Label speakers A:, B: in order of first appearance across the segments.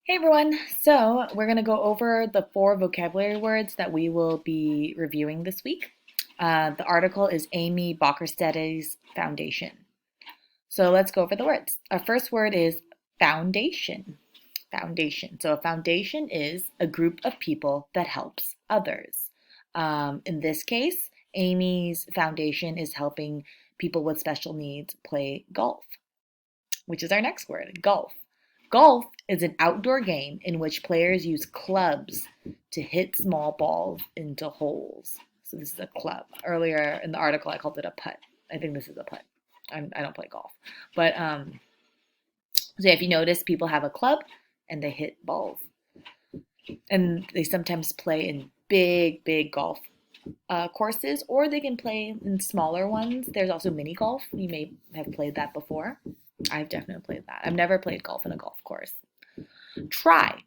A: Hey everyone! So we're going to go over the 4 vocabulary words that we will be reviewing this week. The article is Amy Bockerstedt's Foundation. So let's go over the words. Our first word is foundation. Foundation. So a foundation is a group of people that helps others. In this case, Amy's foundation is helping people with special needs play golf, which is our next word, golf. Golf is an outdoor game in which players use clubs to hit small balls into holes. So this is a club. Earlier in the article, I called it a putt. I think this is a putt. I don't play golf. But so if you notice, people have a club and they hit balls. And they sometimes play in big golf courses, or they can play in smaller ones. There's also mini golf. You may have played that before. I've definitely played that. I've never played golf in a golf course. Try.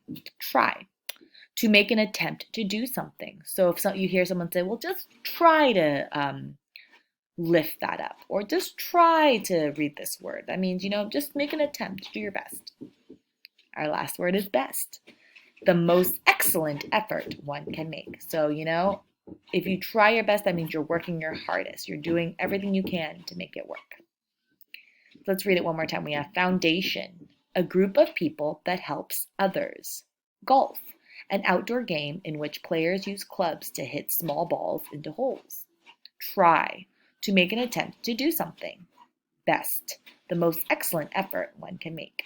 A: To make an attempt to do something. So if you hear someone say, well, just try to lift that up, or just try to read this word. That means, just make an attempt, do your best. Our last word is best. The most excellent effort one can make. So, if you try your best, that means you're working your hardest. You're doing everything you can to make it work. Let's read it one more time. We have foundation, a group of people that helps others. Golf, an outdoor game in which players use clubs to hit small balls into holes. Try, to make an attempt to do something. Best, the most excellent effort one can make.